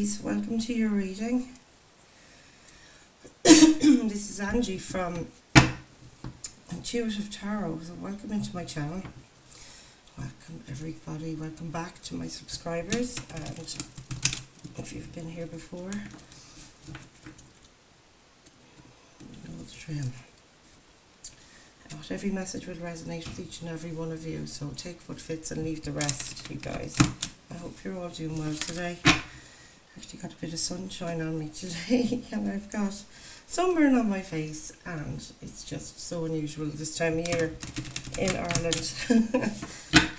Pisces, welcome to your reading. This is Angie from Intuitive Tarot, so welcome into my channel. Welcome everybody, welcome back to my subscribers, and if you've been here before, you know the drill. Not every message will resonate with each and every one of you, so take what fits and leave the rest, you guys. I hope you're all doing well today. Actually got a bit of sunshine on me today and I've got sunburn on my face, and it's just so unusual this time of year in Ireland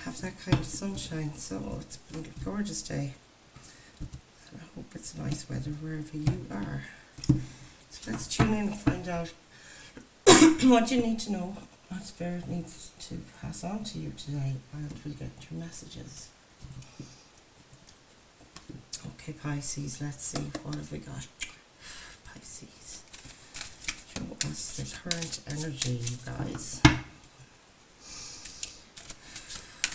have that kind of sunshine, so it's been a gorgeous day and I hope it's nice weather wherever you are. So let's tune in and find out what you need to know, what Spirit needs to pass on to you today, and we'll get your messages. Okay, Pisces, let's see, what have we got? Pisces, show us the current energy, you guys.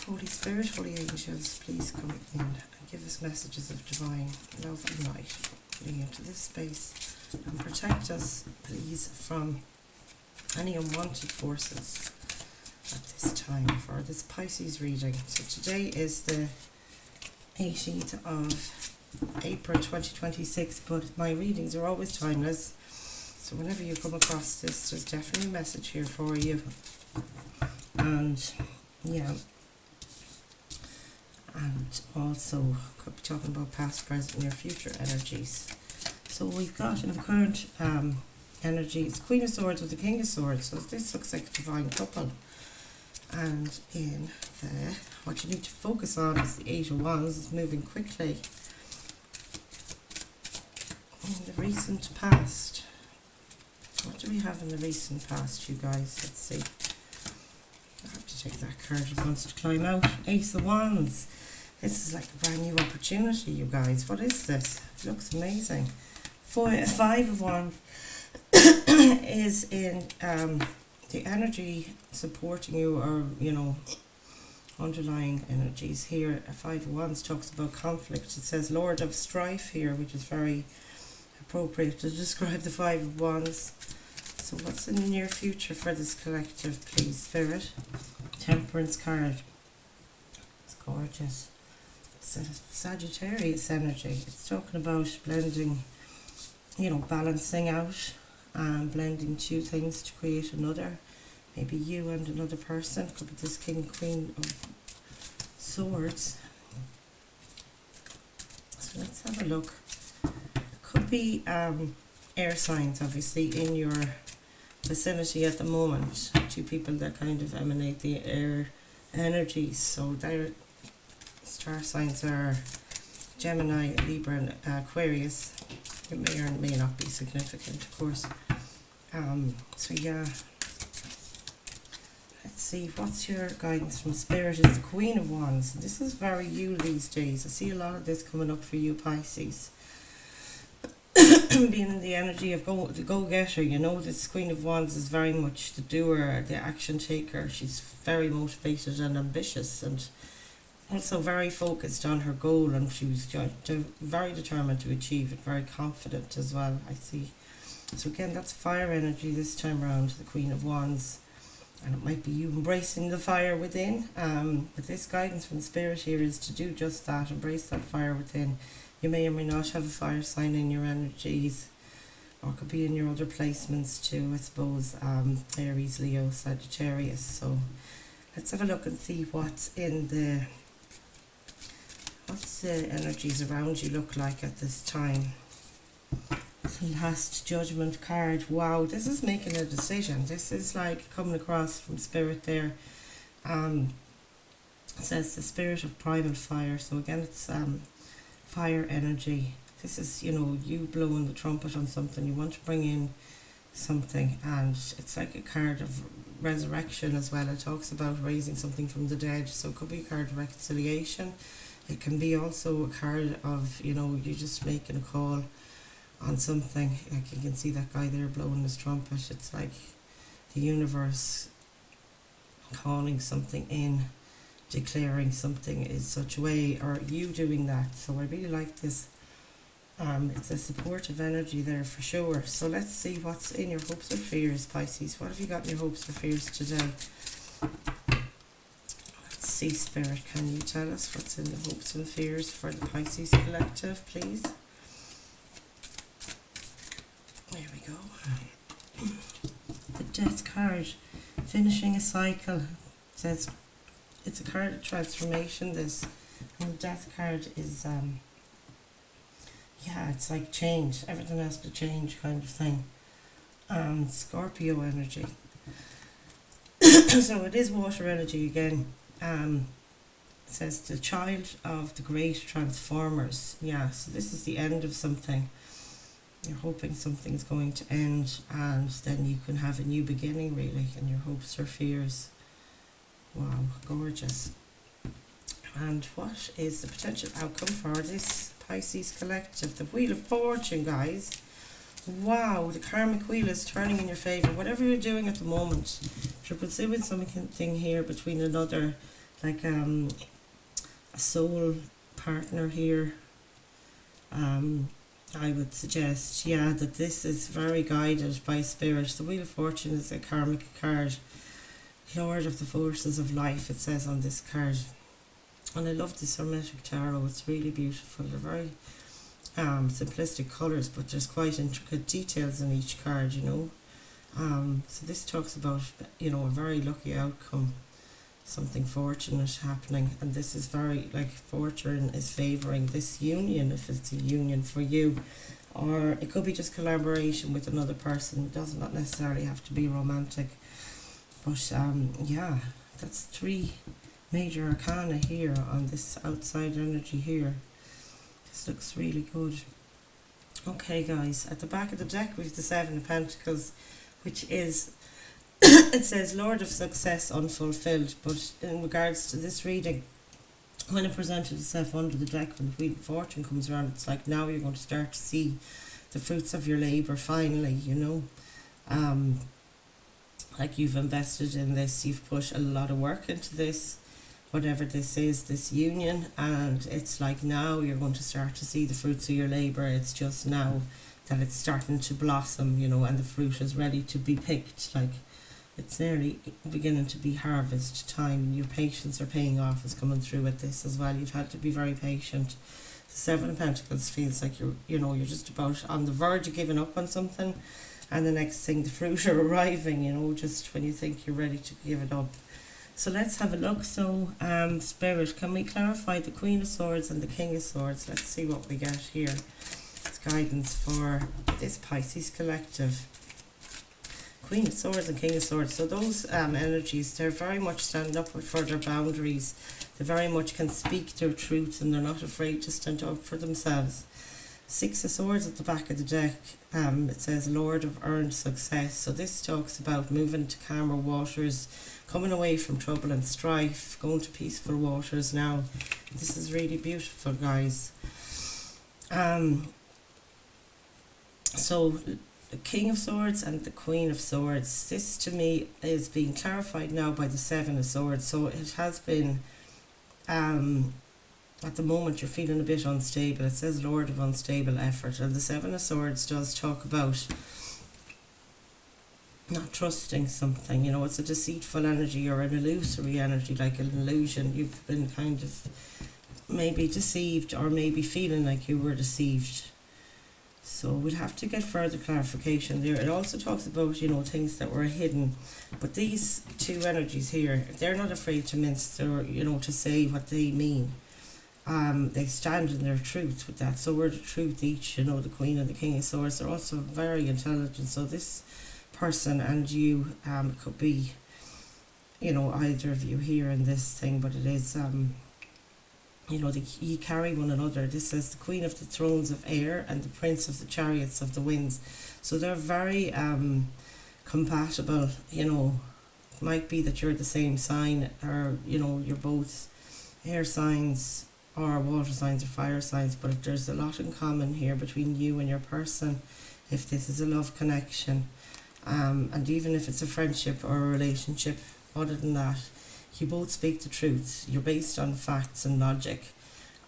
Holy Spirit, Holy Angels, please come in and give us messages of divine love and light coming into this space, and protect us, please, from any unwanted forces at this time for this Pisces reading. So today is the 18th of April 2026, but my readings are always timeless, so whenever you come across this, there's definitely a message here for you. And yeah, and also could be talking about past, present, near future energies. So we've got in the current energies, Queen of Swords with the King of Swords, so this looks like a divine couple. And in the, what you need to focus on is the Eight of Wands. It's moving quickly. In the recent past, what do we have in the recent past, you guys? Let's see. I have to take that card that wants to climb out. Ace of Wands. This is like a brand new opportunity, you guys. What is this? It looks amazing. Five of Wands is in the energy supporting you, or you know, underlying energies here. Five of Wands talks about conflict. It says Lord of Strife here, which is very appropriate to describe the Five of Wands. So what's in the near future for this collective, please, Spirit? Temperance card. It's gorgeous. It's a Sagittarius energy. It's talking about blending, you know, balancing out and blending two things to create another. Maybe you and another person. Could be this King, Queen of Swords. So let's have a look. Could be air signs, obviously, in your vicinity at the moment. Two people that kind of emanate the air energies. So their star signs are Gemini, Libra, and Aquarius. It may or may not be significant, of course. So yeah, let's see, what's your guidance from Spirit? Is the Queen of Wands. This is very you these days. I see a lot of this coming up for you, Pisces. Being in the energy of the go-getter, you know, this Queen of Wands is very much the doer, the action taker. She's very motivated and ambitious, and also very focused on her goal, and she was very determined to achieve it, very confident as well, I see. So again, that's fire energy this time around, the Queen of Wands, and it might be you embracing the fire within. But this guidance from Spirit here is to do just that, embrace that fire within. You may or may not have a fire sign in your energies, or it could be in your other placements too, I suppose. Aries, Leo, Sagittarius. So let's have a look and see what's the energies around you look like at this time. The Last Judgment card. Wow, this is making a decision. This is like coming across from Spirit there. It says the Spirit of Primal Fire. So again, it's fire energy. This is, you know, you blowing the trumpet on something. You want to bring in something, and it's like a card of resurrection as well. It talks about raising something from the dead. So it could be a card of reconciliation. It can be also a card of, you know, you're just making a call on something. Like you can see that guy there blowing his trumpet. It's like the universe calling something in, declaring something in such a way, or you doing that. So I really like this It's a supportive energy there for sure. So let's see what's in your hopes or fears, Pisces. What have you got in your hopes or fears today? Let's see, Spirit, can you tell us what's in the hopes and fears for the Pisces collective, please? There we go. The Death card, finishing a cycle. It says it's a card of transformation, this. And the Death card is, yeah, it's like change. Everything has to change kind of thing. Scorpio energy. So it is water energy again. It says the child of the great transformers. Yeah, so this is the end of something. You're hoping something's going to end, and then you can have a new beginning, really, in your hopes or fears. Wow, gorgeous. And what is the potential outcome for this Pisces collective? The Wheel of Fortune, guys. Wow, the karmic wheel is turning in your favour. Whatever you're doing at the moment, if you're pursuing something here between another, like a soul partner here, I would suggest, yeah, that this is very guided by spirit. The Wheel of Fortune is a karmic card. Lord of the forces of life, it says on this card. And I love this Hermetic Tarot. It's really beautiful. They're very simplistic colours, but there's quite intricate details in each card, you know. So this talks about, you know, a very lucky outcome, something fortunate happening, and this is very, like, fortune is favouring this union, if it's a union for you, or it could be just collaboration with another person. It does not necessarily have to be romantic, but yeah, that's 3 major arcana here on this outside energy here. This looks really good. Okay, guys, at the back of the deck we have the 7 of Pentacles, which is it says Lord of Success Unfulfilled. But in regards to this reading, when it presented itself under the deck, when the Wheel of Fortune comes around, it's like now you're going to start to see the fruits of your labour finally, you know. Like you've invested in this, you've put a lot of work into this, whatever this is, this union, and it's like now you're going to start to see the fruits of your labour. It's just now that it's starting to blossom, you know, and the fruit is ready to be picked. Like, it's nearly beginning to be harvest time. Your patience are paying off, is coming through with this as well. You've had to be very patient. The 7 of Pentacles feels like you're just about on the verge of giving up on something, and the next thing, the fruit are arriving, you know, just when you think you're ready to give it up. So let's have a look. So, Spirit, can we clarify the Queen of Swords and the King of Swords? Let's see what we get here. It's guidance for this Pisces collective. Queen of Swords and King of Swords. So those energies, they're very much standing up for their boundaries. They very much can speak their truth, and they're not afraid to stand up for themselves. 6 of Swords at the back of the deck. It says Lord of Earned Success. So this talks about moving to calmer waters, coming away from trouble and strife, going to peaceful waters now. This is really beautiful, guys. So the King of Swords and the Queen of Swords, this to me is being clarified now by the 7 of Swords. So it has been, at the moment you're feeling a bit unstable. It says Lord of Unstable Effort, and the 7 of Swords does talk about not trusting something, you know. It's a deceitful energy or an illusory energy, like an illusion. You've been kind of maybe deceived, or maybe feeling like you were deceived. So we'll have to get further clarification there. It also talks about, you know, things that were hidden. But these 2 energies here, they're not afraid to mince or, you know, to say what they mean. They stand in their truth with that. So we're the truth each, you know, the Queen and the King of Swords. They're also very intelligent. So this person and you could be, you know, either of you here in this thing, but it is you know, you carry one another. This says the Queen of the Thrones of Air and the Prince of the Chariots of the Winds. So they're very compatible, you know. It might be that you're the same sign, or, you know, you're both air signs or water signs or fire signs, but there's a lot in common here between you and your person, if this is a love connection. And even if it's a friendship or a relationship, other than that, you both speak the truth. You're based on facts and logic.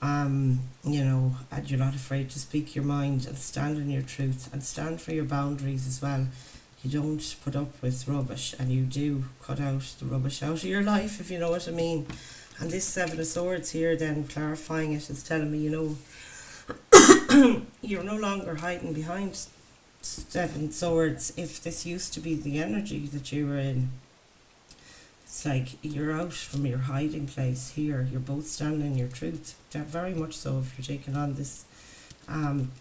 You know, and you're not afraid to speak your mind and stand in your truth and stand for your boundaries as well. You don't put up with rubbish, and you do cut out the rubbish out of your life, if you know what I mean. And this Seven of Swords here, then clarifying it, is telling me, you know, you're no longer hiding behind Seven Swords. If this used to be the energy that you were in, it's like you're out from your hiding place here. You're both standing in your truth. Very much so if you're taking on this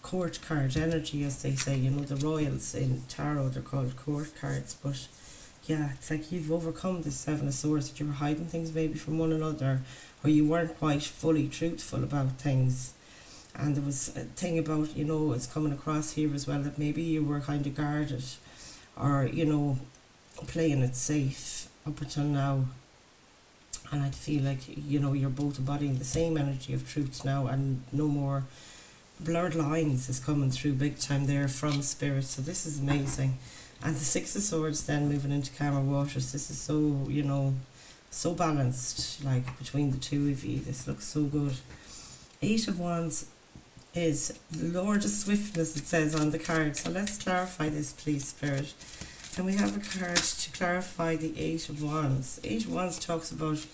court card energy, as they say. You know, the royals in tarot, they're called court cards. But yeah, it's like you've overcome this Seven of Swords, that you were hiding things maybe from one another, or you weren't quite fully truthful about things. And there was a thing about, you know, it's coming across here as well, that maybe you were kind of guarded, or, you know, playing it safe up until now. And I feel like, you know, you're both embodying the same energy of truth now, and no more blurred lines is coming through big time there from spirit. So this is amazing. And the Six of Swords then moving into calmer waters. This is so, you know, so balanced, like between the two of you. This looks so good. Eight of Wands is the Lord of Swiftness, it says on the card. So let's clarify this, please, Spirit. And we have a card to clarify the Eight of Wands. Eight of Wands talks about,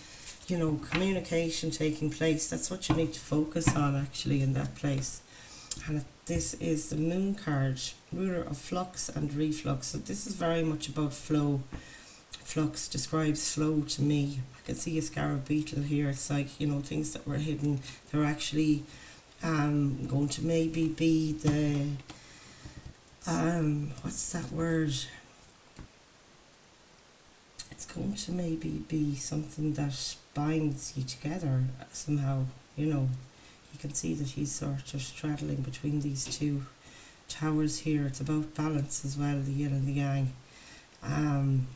you know, communication taking place. That's what you need to focus on, actually, in that place. And this is the Moon card, ruler of flux and reflux. So this is very much about flow. Flux describes flow to me. I can see a scarab beetle here. It's like, you know, things that were hidden, they're actually going to maybe be the what's that word? It's going to maybe be something that binds you together somehow, you know. You can see that he's sort of straddling between these two towers here. It's about balance as well, the yin and the yang. And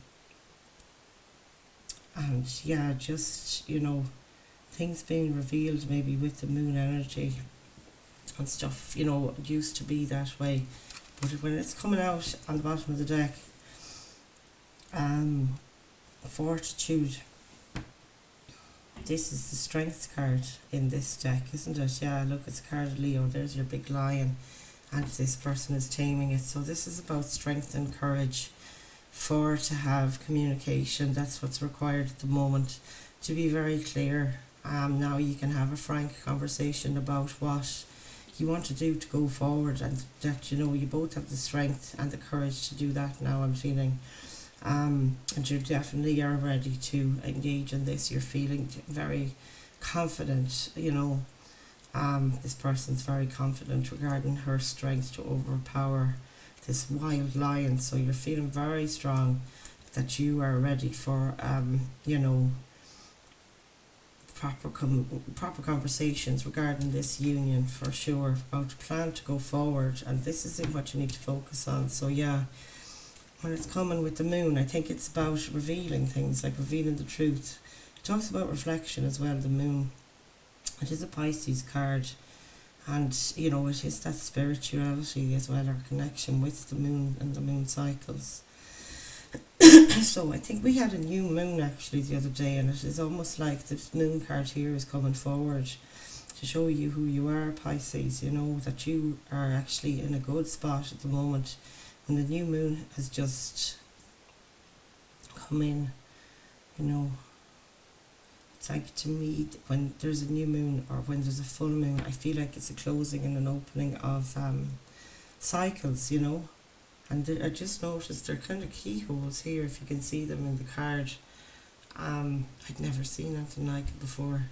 yeah, just, you know, things being revealed maybe with the moon energy and stuff, you know, it used to be that way. But when it's coming out on the bottom of the deck, fortitude. This is the strength card in this deck, isn't it? Yeah, look, it's a card of Leo. There's your big lion, and this person is taming it. So this is about strength and courage to have communication. That's what's required at the moment, to be very clear. Now you can have a frank conversation about what you want to do to go forward, and that, you know, you both have the strength and the courage to do that now, I'm feeling. And you definitely are ready to engage in this. You're feeling very confident, you know. This person's very confident regarding her strength to overpower this wild lion. So you're feeling very strong that you are ready for, you know, proper conversations regarding this union, for sure, about a plan to go forward. And this is what you need to focus on. So yeah, when it's coming with the moon, I think it's about revealing things, like revealing the truth. It talks about reflection as well, the moon. It is a Pisces card, and, you know, it is that spirituality as well, our connection with the moon and the moon cycles. So I think we had a new moon actually the other day, and it is almost like this moon card here is coming forward to show you who you are, Pisces, you know, that you are actually in a good spot at the moment. And the new moon has just come in, you know. It's like, to me, when there's a new moon or when there's a full moon, I feel like it's a closing and an opening of cycles, you know. And I just noticed they're kind of keyholes here, if you can see them in the card. I'd never seen anything like it before.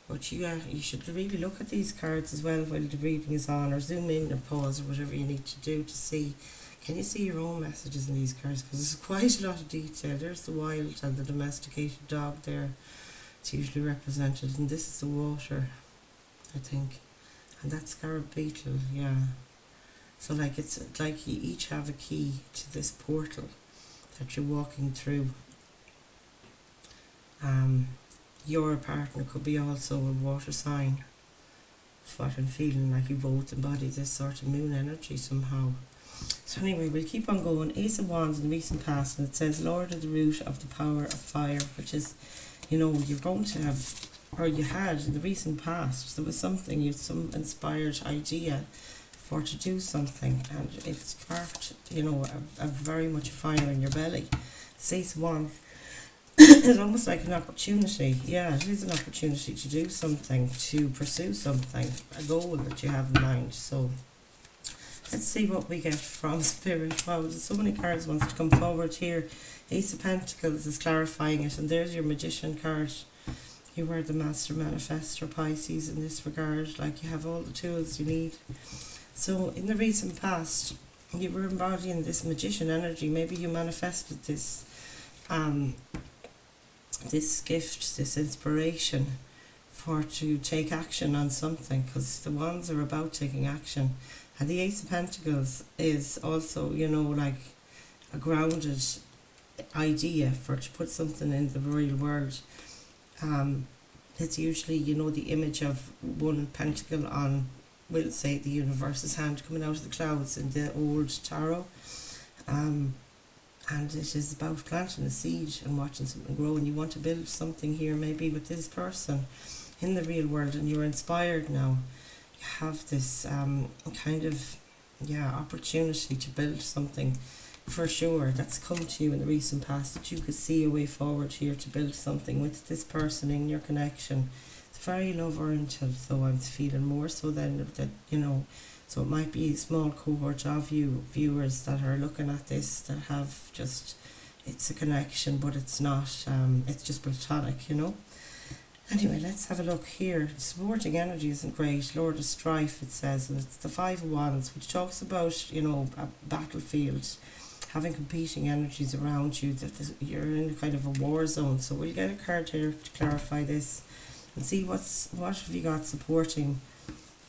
But you should really look at these cards as well while the reading is on, or zoom in or pause or whatever you need to do to see. Can you see your own messages in these cards? Because there's quite a lot of detail. There's the wild and the domesticated dog there. It's usually represented. And this is the water, I think. And that's scarab beetle, yeah. So like, it's like you each have a key to this portal that you're walking through. Your partner could be also a water sign. That's what I'm feeling, like you both embody this sort of moon energy somehow. So anyway, we'll keep on going. Ace of Wands in recent past, and it says Lord of the root of the power of fire, which is, you know, you're going to have or you had in the recent past, there was something, you had some inspired idea for to do something, and it sparked, a very much fire in your belly. Six Wands is almost like an opportunity. Yeah, it is an opportunity to do something, to pursue something, a goal that you have in mind. So let's see what we get from Spirit. Wow, there's so many cards wants to come forward here. Ace of Pentacles is clarifying it, and there's your Magician card. You are the Master Manifestor, Pisces, in this regard. Like, you have all the tools you need. So in the recent past, you were embodying this Magician energy. Maybe you manifested this this gift, this inspiration to take action on something, because the Wands are about taking action. And the Ace of Pentacles is also, like a grounded idea to put something in the real world. It's usually, the image of one pentacle on, we'll say, the universe's hand coming out of the clouds in the old tarot. And it is about planting a seed and watching something grow, and you want to build something here maybe with this person in the real world, and you're inspired now. You have this kind of opportunity to build something for sure that's come to you in the recent past, that you could see a way forward here to build something with this person in your connection. It's very love oriented, so I'm feeling more so than that, so it might be a small cohort of you viewers that are looking at this that have just, it's a connection, but it's not, it's just platonic, Anyway, let's have a look here. Supporting energy isn't great. Lord of Strife, it says, and it's the Five of Wands, which talks about, a battlefield, having competing energies around you, that you're in a kind of a war zone. So we'll get a card here to clarify this and see what have you got supporting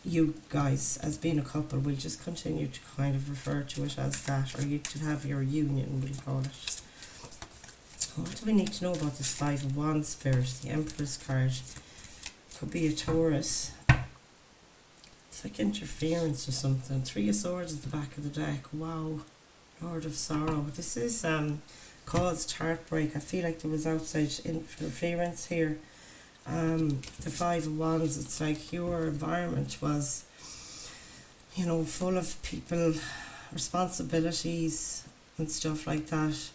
you guys as being a couple. We'll just continue to kind of refer to it as that, or you could have your union, we'll call it. What do we need to know about this Five of Wands, Spirit? The Empress card. Could be a Taurus. It's like interference or something. Three of Swords at the back of the deck. Wow. Lord of Sorrow. This is caused heartbreak. I feel like there was outside interference here. The Five of Wands, it's like your environment was, full of people, responsibilities and stuff like that.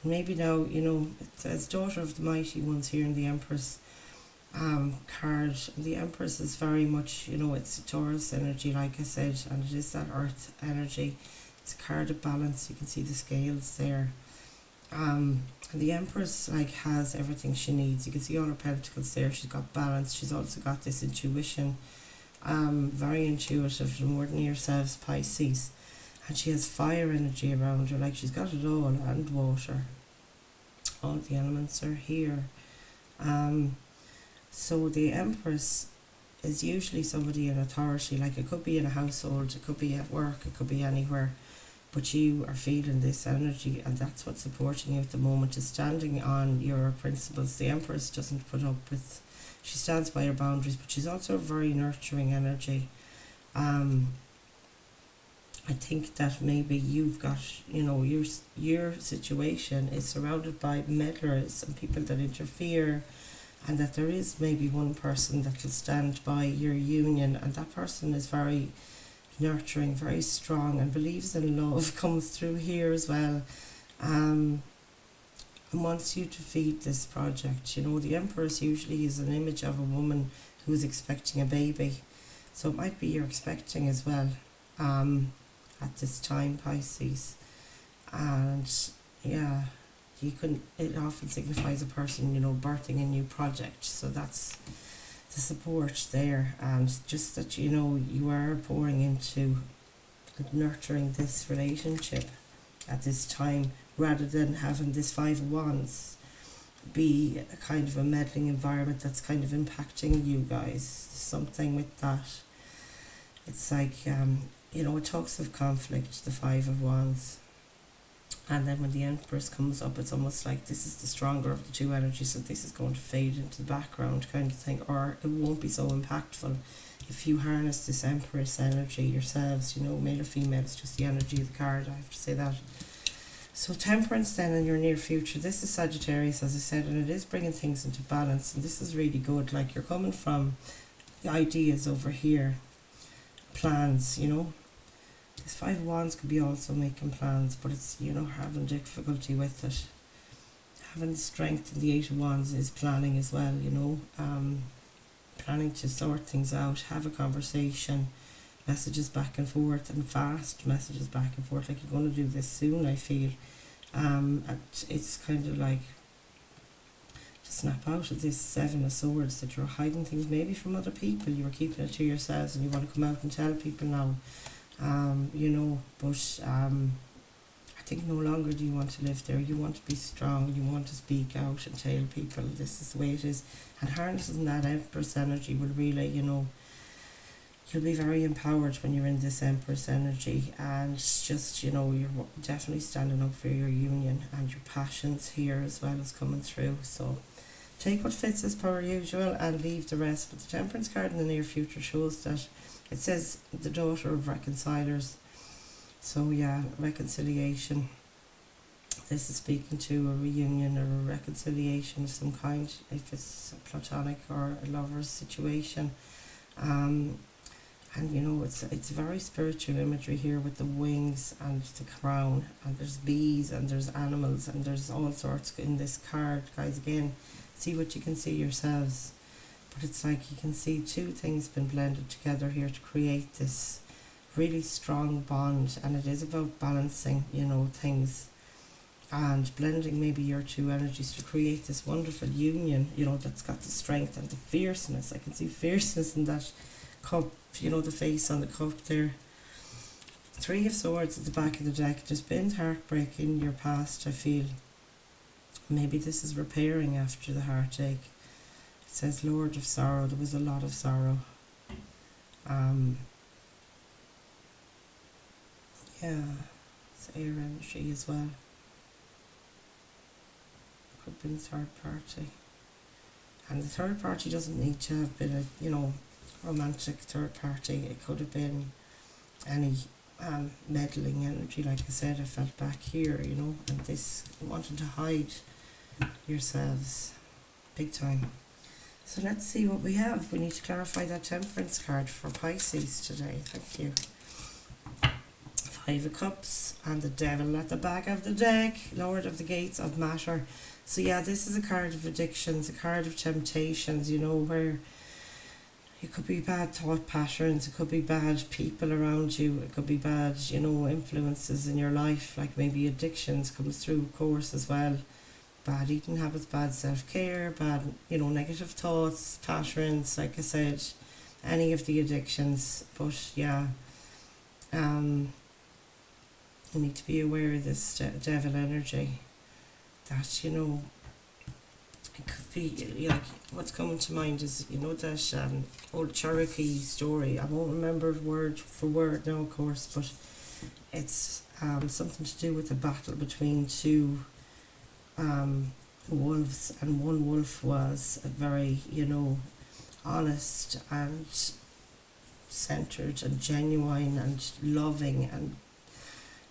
And maybe now, it says Daughter of the Mighty Ones here in the Empress card. The Empress is very much, it's a Taurus energy, like I said, and it is that earth energy. It's a card of balance. You can see the scales there. And the Empress has everything she needs. You can see all her pentacles there. She's got balance. She's also got this intuition. Very intuitive, more than yourselves, Pisces. And she has fire energy around her. Like, she's got it all, and water. All the elements are here. So the Empress is usually somebody in authority. Like, it could be in a household, it could be at work, it could be anywhere. But you are feeling this energy, and that's what's supporting you at the moment, is standing on your principles. The Empress doesn't put up with, she stands by her boundaries, but she's also a very nurturing energy. I think that maybe you've got, your situation is surrounded by meddlers and people that interfere, and that there is maybe one person that will stand by your union, and that person is very nurturing, very strong, and believes in love, comes through here as well, and wants you to feed this project. The Empress usually is an image of a woman who's expecting a baby, so it might be you're expecting as well at this time, Pisces. And it often signifies a person, birthing a new project. So that's the support there, and just that you are pouring into and nurturing this relationship at this time, rather than having this Five of Wands be a kind of a meddling environment that's kind of impacting you guys. Something with that. It's like it talks of conflict, the Five of Wands. And then when the Empress comes up, it's almost like this is the stronger of the two energies, so this is going to fade into the background kind of thing, or it won't be so impactful if you harness this Empress energy yourselves, male or female, it's just the energy of the card, I have to say that. So temperance then in your near future, this is Sagittarius, as I said, and it is bringing things into balance, and this is really good. Like, you're coming from the ideas over here, plans, you know. This Five of Wands could be also making plans, but it's, you know, having difficulty with it. Having the strength in the Eight of Wands is planning as well, you know. Planning to sort things out, have a conversation, messages back and forth, and fast messages back and forth, like you're going to do this soon, I feel. And it's kind of like to snap out of this Seven of Swords, that you're hiding things maybe from other people, you were keeping it to yourselves and you want to come out and tell people now, you know. But I think no longer do you want to live there. You want to be strong, you want to speak out and tell people this is the way it is, and harnessing that Empress energy will really, you know, you'll be very empowered when you're in this Empress energy, and just, you know, you're definitely standing up for your union, and your passions here as well as coming through. So take what fits as per usual and leave the rest. But the Temperance card in the near future shows that it says the daughter of reconcilers. So yeah, reconciliation. This is speaking to a reunion or a reconciliation of some kind, if it's a platonic or a lover's situation. And you know, it's very spiritual imagery here with the wings and the crown, and there's bees and there's animals and there's all sorts in this card, guys. Again, see what you can see yourselves, but it's like you can see two things been blended together here to create this really strong bond, and it is about balancing, you know, things and blending maybe your two energies to create this wonderful union, you know, that's got the strength and the fierceness. I can see fierceness in that cup, you know, the face on the cup there. Three of Swords at the back of the deck. There's been heartbreak in your past, I feel. Maybe this is repairing after the heartache. It says Lord of Sorrow. There was a lot of sorrow. Yeah, it's air energy as well. Could have been third party. And the third party doesn't need to have been a, you know, romantic third party. It could have been any meddling energy, like I said. I felt back here, you know, and this wanting to hide yourselves big time. So let's see what we have. We need to clarify that Temperance card for Pisces today. Thank you. Five of Cups and the Devil at the back of the deck, Lord of the Gates of Matter. So yeah, this is a card of addictions, a card of temptations, you know, where it could be bad thought patterns, it could be bad people around you, it could be bad, you know, influences in your life, like maybe addictions comes through, of course, as well. Bad eating habits, bad self-care, bad, you know, negative thoughts, patterns, like I said, any of the addictions. But yeah, you need to be aware of this devil energy, that, you know, it could be, like, what's coming to mind is, you know, that old Cherokee story. I won't remember it word for word now, of course, but it's something to do with a battle between two wolves, and one wolf was a very, you know, honest and centered and genuine and loving and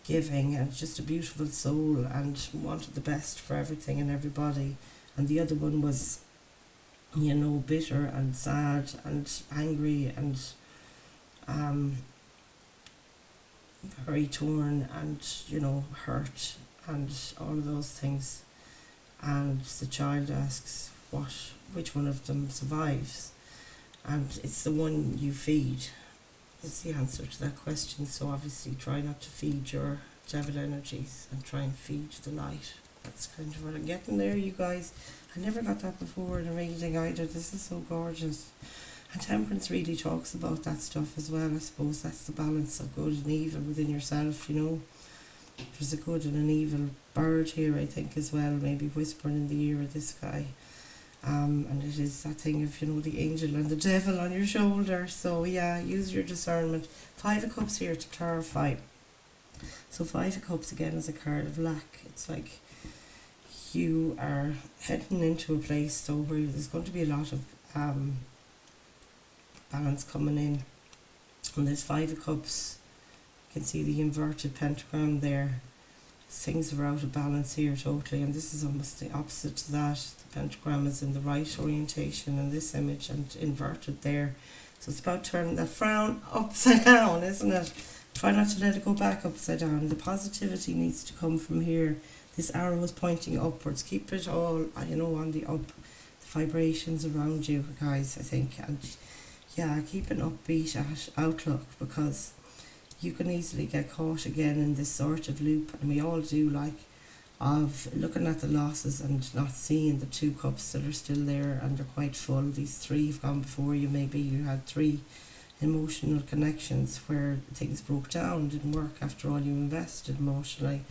giving and just a beautiful soul and wanted the best for everything and everybody, and the other one was, you know, bitter and sad and angry and very torn and, you know, hurt and all of those things. And the child asks which one of them survives, and it's the one you feed is the answer to that question. So obviously try not to feed your devil energies and try and feed the light. That's kind of what I'm getting there, you guys. I never got that before in a reading either. This is so gorgeous. And Temperance really talks about that stuff as well. I suppose that's the balance of good and evil within yourself, you know. There's a good and an evil bird here, I think, as well, maybe whispering in the ear of this guy. And it is that thing of, you know, the angel and the devil on your shoulder. So yeah, use your discernment. Five of Cups here to clarify. So Five of Cups again is a card of lack. It's like you are heading into a place though where there's going to be a lot of balance coming in. And there's Five of Cups. You can see the inverted pentagram there. Things are out of balance here totally, and this is almost the opposite to that. The pentagram is in the right orientation in this image and inverted there. So it's about turning that frown upside down, isn't it? Try not to let it go back upside down. The positivity needs to come from here. This arrow is pointing upwards. Keep it all, on the up, the vibrations around you, guys, I think. And yeah, keep an upbeat outlook, because you can easily get caught again in this sort of loop, and we all do, like, of looking at the losses and not seeing the 2 cups that are still there and they're quite full. These 3 have gone before you. Maybe you had 3 emotional connections where things broke down, didn't work after all you invested emotionally,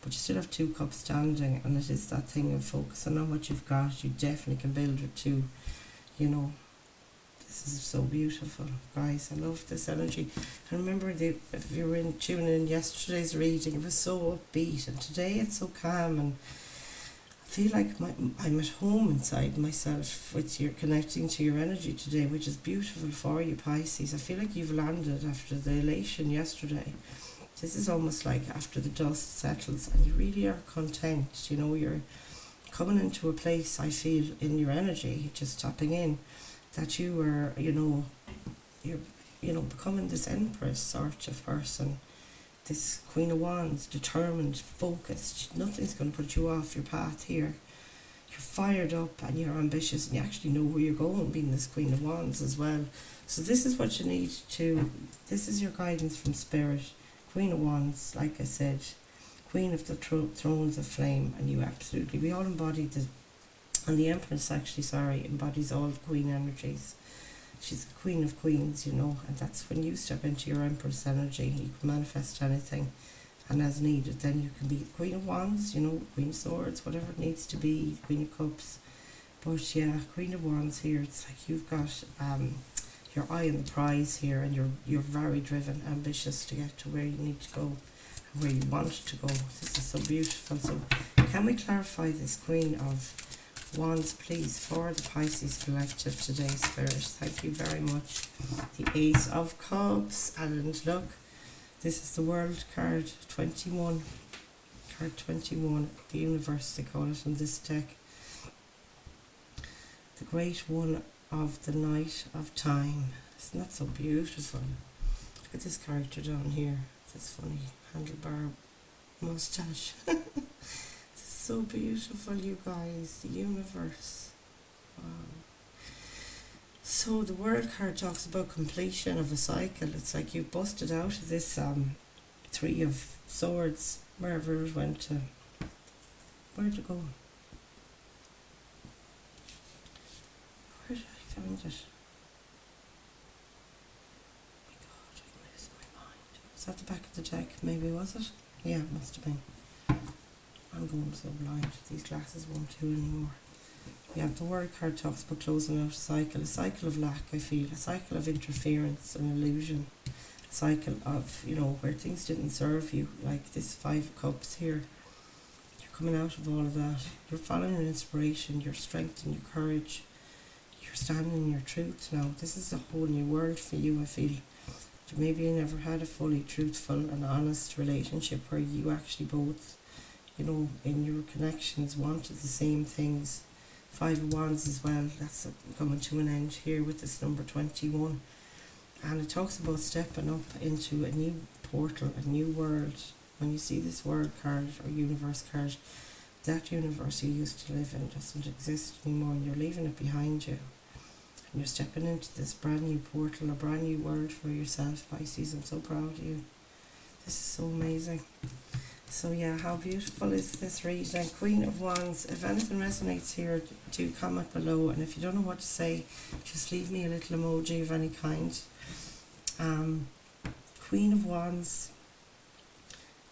but you still have 2 cups standing, and it is that thing of focusing on what you've got. You definitely can build with 2, This is so beautiful, guys. I love this energy. And remember, if you were tuning in yesterday's reading, it was so upbeat, and today it's so calm, and I feel like I'm at home inside myself with your connecting to your energy today, which is beautiful for you, Pisces. I feel like you've landed after the elation yesterday. This is almost like after the dust settles and you really are content. You're coming into a place, I feel, in your energy, just tapping in, that you are, you're becoming this empress sort of person, this Queen of Wands, determined, focused. Nothing's going to put you off your path here. You're fired up and you're ambitious, and you actually know where you're going, being this Queen of Wands as well. So this is what you need to, this is your guidance from Spirit. Queen of Wands, like I said, Queen of the Thrones of Flame, and you absolutely, we all embody and the Empress actually, embodies all the Queen energies. She's the Queen of Queens, and that's when you step into your Empress energy, you can manifest anything, and as needed, then you can be the Queen of Wands, Queen of Swords, whatever it needs to be, Queen of Cups. But yeah, Queen of Wands here, it's like you've got your eye on the prize here, and you're very driven, ambitious to get to where you need to go, and where you want to go. This is so beautiful. So can we clarify this Queen of Wands, please, for the Pisces collective today, Spirit? Thank you very much. The Ace of Cups, and look, this is the World card, 21. Card 21, the universe, they call it in this deck. The Great One of the Night of Time. Isn't that so beautiful? Look at this character down here. This funny handlebar mustache. So beautiful, you guys. The universe. Wow. So the World card talks about completion of a cycle. It's like you've busted out of this 3 of Swords, wherever it went to. Where'd it go? Where did I find it? Oh my God, I'm losing my mind. Was that the back of the deck? Maybe, was it? Yeah, it must have been. I'm going so blind. These glasses won't do anymore. Yeah, the World card talks about closing out a cycle of lack, I feel, a cycle of interference and illusion, a cycle of, where things didn't serve you, like this 5 of Cups here. You're coming out of all of that. You're following your inspiration, your strength and your courage. You're standing in your truth now. This is a whole new world for you, I feel. Maybe you never had a fully truthful and honest relationship where you actually both, in your connections, wanted the same things. 5 of Wands as well, that's coming to an end here with this number 21. And it talks about stepping up into a new portal, a new world. When you see this World card or Universe card, that universe you used to live in doesn't exist anymore, and you're leaving it behind you. And you're stepping into this brand new portal, a brand new world for yourself, Pisces. I'm so proud of you. This is so amazing. So yeah, how beautiful is this reading? Queen of Wands. If anything resonates here, do comment below. And if you don't know what to say, just leave me a little emoji of any kind. Queen of Wands.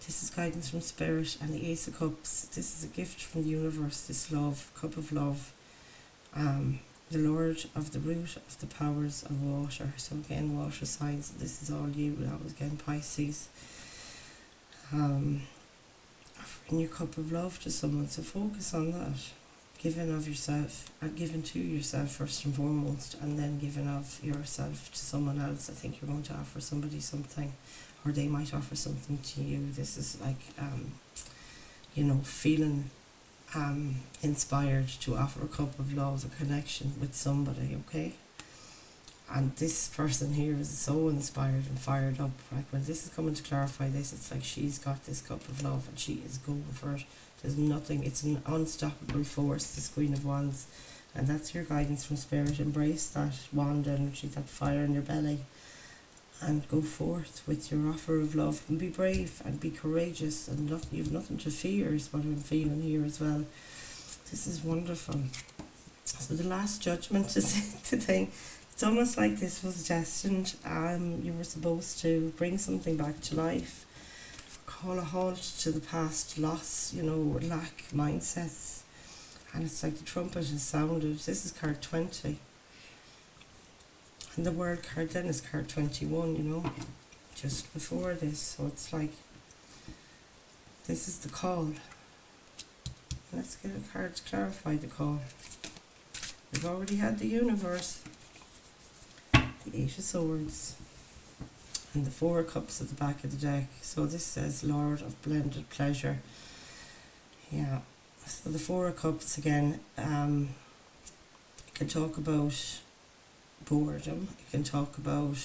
This is guidance from Spirit. And the Ace of Cups. This is a gift from the universe, this love, cup of love. The Lord of the root of the powers of water. So again, water signs. This is all you. That was again Pisces. Offering your cup of love to someone, so focus on that. Giving of yourself, giving to yourself first and foremost, and then giving of yourself to someone else. I think you're going to offer somebody something, or they might offer something to you. This is like you know, feeling inspired to offer a cup of love, a connection with somebody, okay? And this person here is so inspired and fired up. Like when this is coming to clarify this, it's like she's got this cup of love and she is going for it. There's nothing, it's an unstoppable force, this Queen of Wands. And that's your guidance from Spirit. Embrace that wand energy, that fire in your belly, and go forth with your offer of love. And be brave and be courageous, and you've nothing to fear is what I'm feeling here as well. This is wonderful. So the last judgment is the thing. It's almost like this was destined. You were supposed to bring something back to life, call a halt to the past loss, you know, lack mindsets. And it's like the trumpet has sounded. This is card 20. And the word card then is card 21, you know, just before this. So it's like, this is the call. Let's get a card to clarify the call. We've already had the universe, the Eight of Swords, and the Four of Cups at the back of the deck. So this says Lord of Blended Pleasure. Yeah. So the Four of Cups again, it can talk about boredom. It can talk about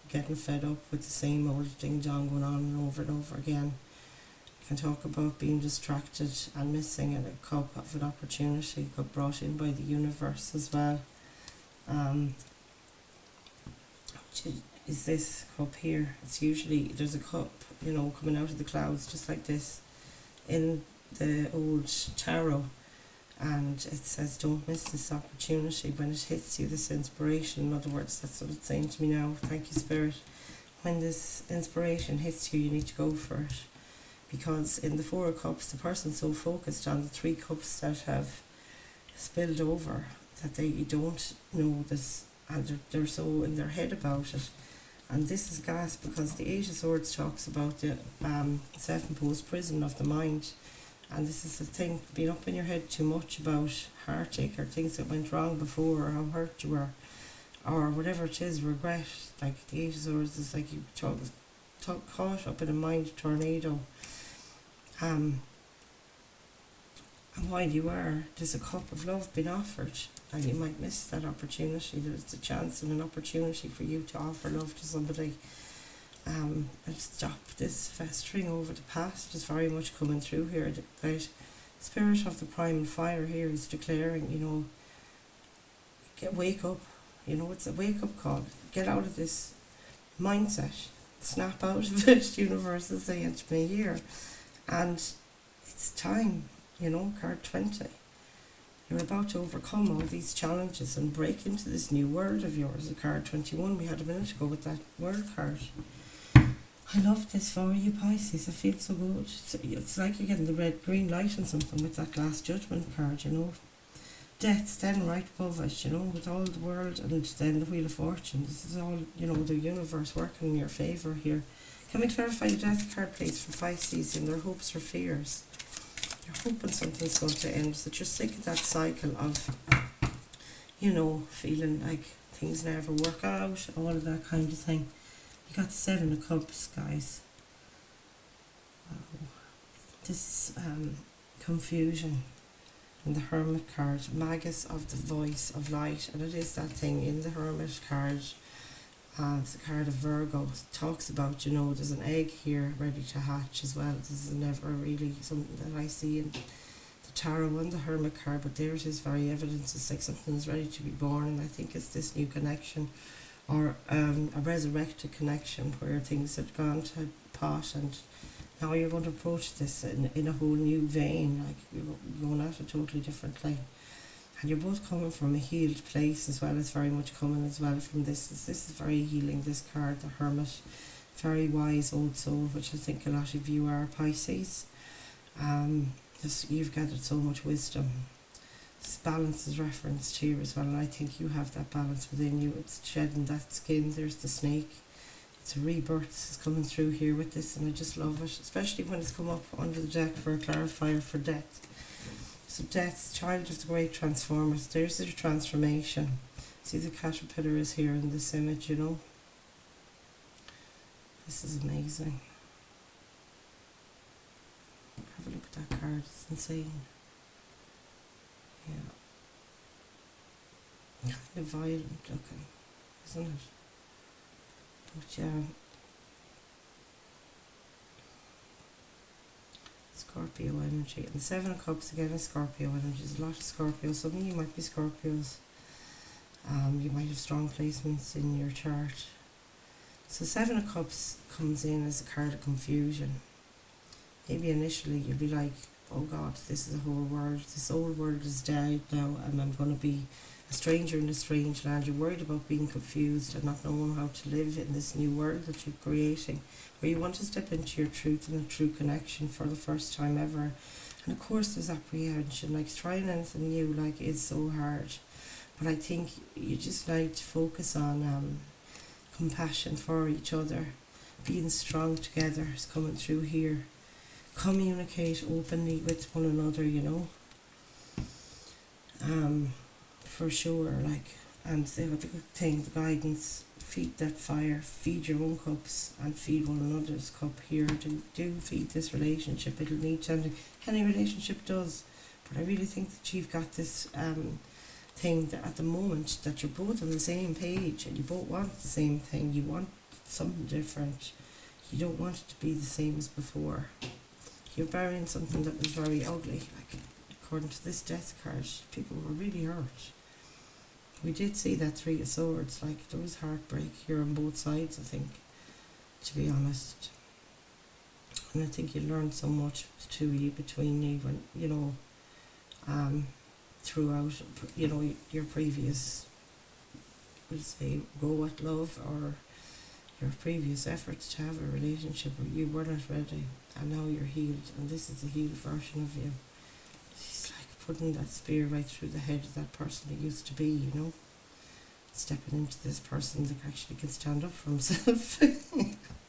getting fed up with the same old ding dong going on and over again. It can talk about being distracted and missing a cup of an opportunity brought in by the universe as well. Is this cup here? It's usually, there's a cup, you know, coming out of the clouds just like this in the old tarot, and it says don't miss this opportunity when it hits you, this inspiration. In other words, that's what it's saying to me now. Thank you, Spirit. When this inspiration hits you, you need to go for it, because in the Four of Cups, the person's so focused on the Three Cups that have spilled over that they don't know this, and they're so in their head about it. And this is gas, because the Eight of Swords talks about the self-imposed prison of the mind. And this is the thing, being up in your head too much about heartache or things that went wrong before, or how hurt you were, or whatever it is, regret. Like the Eight of Swords is like you caught up in a mind tornado. And while you are, there's a cup of love being offered, and you might miss that opportunity. There's a chance and an opportunity for you to offer love to somebody. And stop this festering over the past is very much coming through here. That Spirit of the Primal Fire here is declaring, you know, wake up. You know, it's a wake up call. Get out of this mindset. Snap out of it, universe is saying to me here. And it's time, you know, card 20. You're about to overcome all these challenges and break into this new world of yours. The card 21 we had a minute ago with that world card. I love this for you, Pisces. I feel so good. It's like you're getting the red green light on something with that last judgment card, you know. Death's then right above us, you know, with all the world, and then the Wheel of Fortune. This is all, you know, the universe working in your favour here. Can we clarify the death card, please, for Pisces in their hopes or fears? You're hoping something's going to end, that you're sick of that cycle of, you know, feeling like things never work out, all of that kind of thing. You got the Seven of Cups, guys. Wow. This is confusion. And the Hermit card, Magus of the Voice of Light, and it is that thing in the Hermit card. It's a card of Virgo. It talks about, you know, there's an egg here ready to hatch as well. This is never really something that I see in the Tarot and the Hermit card, but there it is, very evident. It's like something is ready to be born, and I think it's this new connection, or a resurrected connection where things had gone to pot, and now you're going to approach this in a whole new vein, like you're going at it totally differently. And you're both coming from a healed place as well. It's very much coming as well from this. This is very healing, this card, the Hermit. Very wise old soul, which I think a lot of you are, Pisces. You've gathered so much wisdom. This balance is referenced here as well, and I think you have that balance within you. It's shedding that skin. There's the snake. It's a rebirth. This is coming through here with this, and I just love it, especially when it's come up under the deck for a clarifier for death. So death, child of the great transformers. There's the transformation. See, the caterpillar is here in this image, you know. This is amazing. Have a look at that card, it's insane. Yeah. Kind of violent looking, isn't it? But yeah. Scorpio energy. And the Seven of Cups again is Scorpio energy. There's a lot of Scorpios. Some of you might be Scorpios. You might have strong placements in your chart. So Seven of Cups comes in as a card of confusion. Maybe initially you'll be like, oh God, this is a whole world. This old world is dead now and I'm going to be a stranger in a strange land. You're worried about being confused and not knowing how to live in this new world that you're creating, where you want to step into your truth and a true connection for the first time ever. And of course there's apprehension, like trying anything new like is so hard. But I think you just like to focus on compassion for each other, being strong together is coming through here. Communicate openly with one another, you know. For sure, like, and the other thing, the guidance, feed that fire, feed your own cups and feed one another's cup here. Do feed this relationship. It'll need tending. Any relationship does, but I really think that you've got this thing that at the moment that you're both on the same page and you both want the same thing. You want something different. You don't want it to be the same as before. You're burying something that was very ugly. Like, according to this death card, people were really hurt. We did see that Three of Swords. Like, there was heartbreak here on both sides, I think, to be honest. And I think you learned so much between you when, you know, throughout, you know, your previous, we'll say, go at love, or your previous efforts to have a relationship where you were not ready, and now you're healed, and this is the healed version of you. It's like putting that spear right through the head of that person who used to be, you know, stepping into this person that actually can stand up for himself.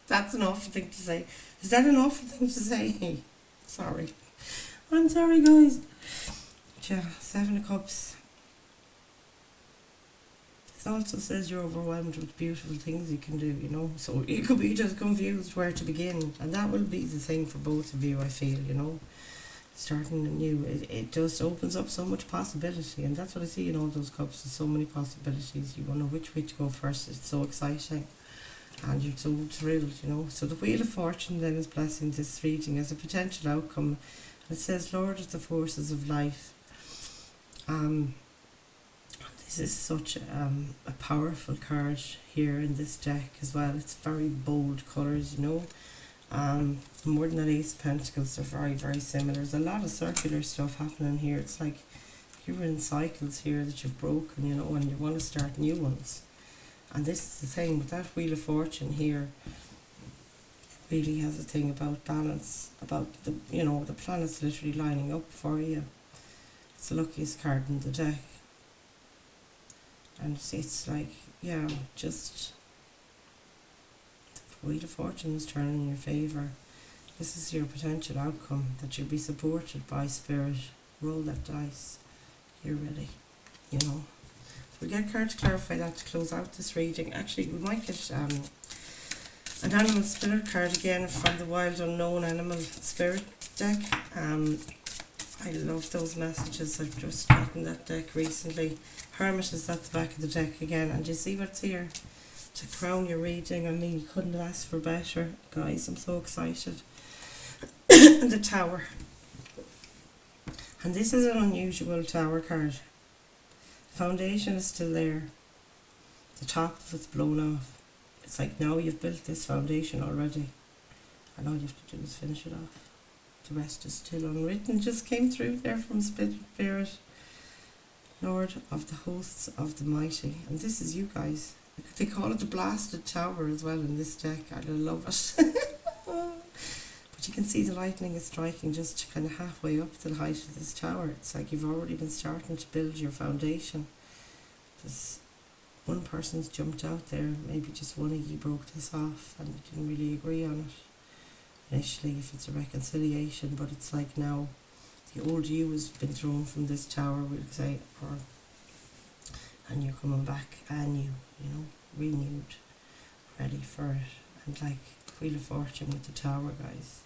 That's an awful thing to say. Is that an awful thing to say? Sorry. I'm sorry, guys. Yeah, Seven of Cups. It also says you're overwhelmed with beautiful things you can do, you know. So you could be just confused where to begin. And that will be the thing for both of you, I feel, you know. Starting anew, it just opens up so much possibility. And that's what I see in all those cups. There's so many possibilities. You won't know which way to go first. It's so exciting. And you're so thrilled, you know. So the Wheel of Fortune then is blessing this reading as a potential outcome. It says, Lord of the Forces of Life. This is such a powerful card here in this deck as well. It's very bold colours, you know. More than that Ace of Pentacles, they're very, very similar. There's a lot of circular stuff happening here. It's like you're in cycles here that you've broken, you know, and you want to start new ones. And this is the thing with that Wheel of Fortune here. It really has a thing about balance, about the, you know, the planets literally lining up for you. It's the luckiest card in the deck. And it's like, yeah, just the Wheel of Fortune is turning in your favour. This is your potential outcome, that you'll be supported by Spirit. Roll that dice. You're ready, you know. So we get a card to clarify that to close out this reading. Actually, we might get an Animal Spirit card again from the Wild Unknown Animal Spirit deck. I love those messages. I've just gotten that deck recently. Hermit is at the back of the deck again, and you see what's here to crown your reading. I mean, you couldn't have asked for better, guys. I'm so excited. The Tower, and this is an unusual Tower card. The foundation is still there. The top of it's blown off. It's like, now you've built this foundation already, and all you have to do is finish it off. The rest is still unwritten. Just came through there from Spirit. Lord of the hosts of the mighty. And this is you guys. They call it the blasted tower as well in this deck. I love it. But you can see the lightning is striking just kind of halfway up to the height of this tower. It's like you've already been starting to build your foundation. There's one person's jumped out there. Maybe just one of you broke this off and didn't really agree on it initially, if it's a reconciliation, but it's like now the old you has been thrown from this tower, we'll say, and you're coming back anew, you know, renewed, ready for it. And like Wheel of Fortune with the Tower, guys,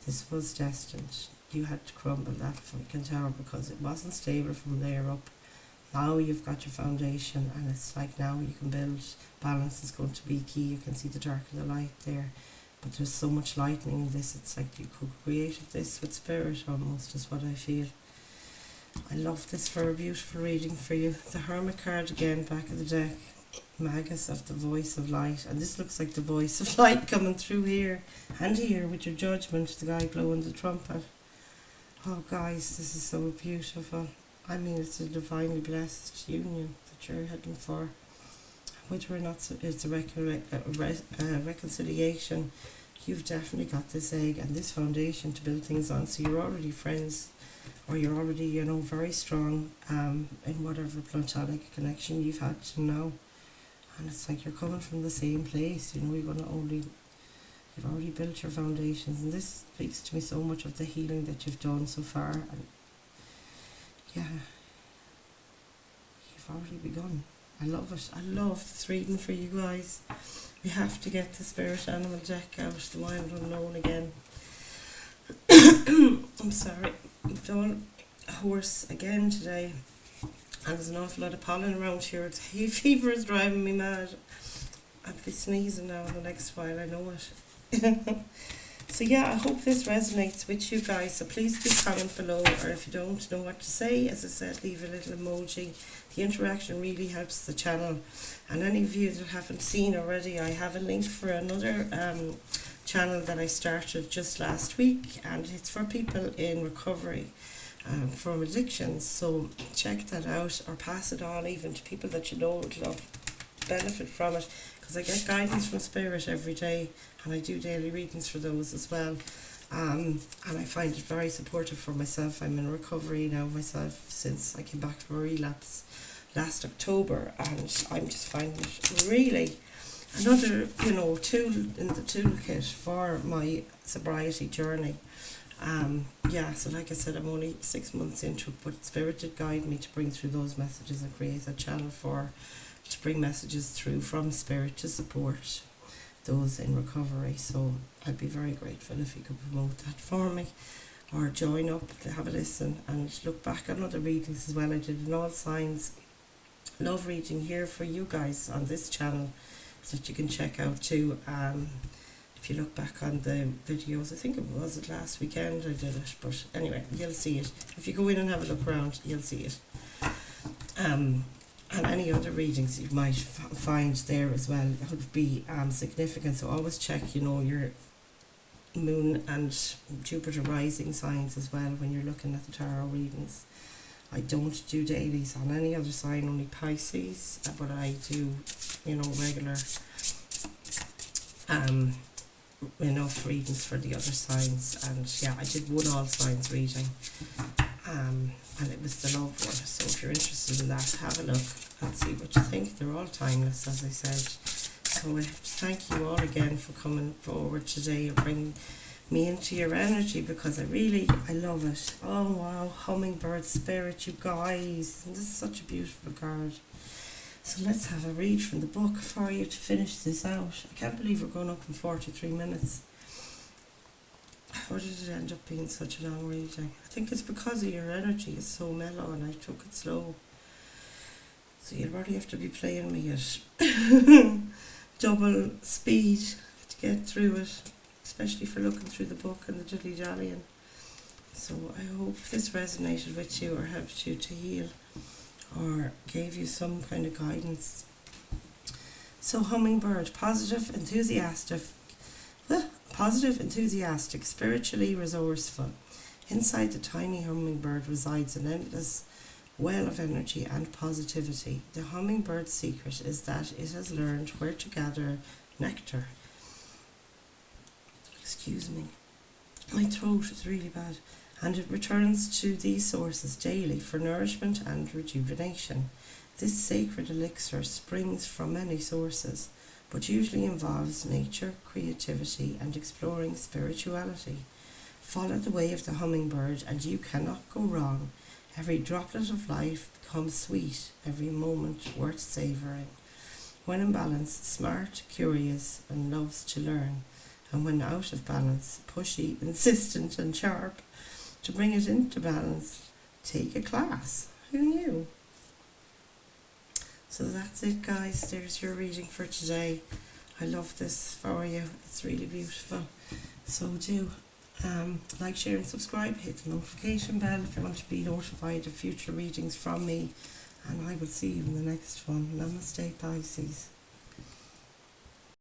This was destined. You had to crumble that fucking tower because it wasn't stable from there up. Now you've got your foundation, and it's like now you can build. Balance is going to be key. You can see the dark and the light there. But there's so much lightning in this, it's like you could create this with spirit almost, is what I feel. I love this for a beautiful reading for you. The Hermit card again, back of the deck. Magus of the voice of light. And this looks like the voice of light coming through here and here with your judgment, the guy blowing the trumpet. Oh guys, this is so beautiful. I mean, it's a divinely blessed union that you're heading for. Whether or not it's a reconciliation, you've definitely got this egg and this foundation to build things on. So you're already friends, or you're already, you know, very strong in whatever platonic connection you've had to know. And it's like you're coming from the same place, you know, you've already built your foundations. And this speaks to me so much of the healing that you've done so far. And yeah, you've already begun. I love it. I love this reading for you guys. We have to get the spirit animal deck out, the wild unknown again. I'm sorry. I'm done a horse again today. And there's an awful lot of pollen around here. The hay fever is driving me mad. I'll be sneezing now in the next while, I know it. So yeah, I hope this resonates with you guys. So please do comment below, or if you don't know what to say, as I said, leave a little emoji. The interaction really helps the channel. And any of you that haven't seen already, I have a link for another channel that I started just last week, and it's for people in recovery from addictions. So check that out, or pass it on even to people that you know would love benefit from it, because I get guidance from spirit every day, and I do daily readings for those as well. And I find it very supportive for myself. I'm in recovery now myself since I came back from a relapse last October, and I'm just finding it really another, you know, tool in the toolkit for my sobriety journey. Yeah, so like I said, I'm only 6 months into it, but spirit did guide me to bring through those messages and create a channel to bring messages through from spirit to support those in recovery. So I'd be very grateful if you could promote that for me, or join up, have a listen, and look back on other readings as well. I did in all signs. Love reading here for you guys on this channel, so that you can check out too. If you look back on the videos, I think it was last weekend I did it, but anyway, you'll see it. If you go in and have a look around, you'll see it. And any other readings you might find there as well would be significant. So always check, you know, your moon and Jupiter rising signs as well when you're looking at the tarot readings. I don't do dailies on any other sign, only Pisces, but I do, you know, regular enough readings for the other signs. And yeah, I did one all signs reading, and it was the love one. So if you're interested in that, have a look and see what you think. They're all timeless, as I said. So I have to thank you all again for coming forward today and bringing me into your energy, because I love it. Oh wow, hummingbird spirit, you guys. And this is such a beautiful card. So let's have a read from the book for you to finish this out. I can't believe we're going up in 43 minutes. How did it end up being such a long reading? I think it's because of your energy is so mellow, and I took it slow. So you'll probably have to be playing me at double speed to get through it, especially for looking through the book and the dilly-dallying. So I hope this resonated with you, or helped you to heal, or gave you some kind of guidance. So hummingbird, positive, enthusiastic, spiritually resourceful. Inside the tiny hummingbird resides an endless well of energy and positivity. The hummingbird's secret is that it has learned where to gather nectar. Excuse me, my throat is really bad. And it returns to these sources daily for nourishment and rejuvenation. This sacred elixir springs from many sources, but usually involves nature, creativity, and exploring spirituality. Follow the way of the hummingbird and you cannot go wrong. Every droplet of life becomes sweet, every moment worth savouring. When in balance, smart, curious, and loves to learn, And when out of balance, pushy, insistent and sharp. To bring it into balance, take a class. Who knew? So that's it, guys. There's your reading for today. I love this for you. It's really beautiful. So do like, share and subscribe. Hit the notification bell if you want to be notified of future readings from me. And I will see you in the next one. Namaste, Pisces.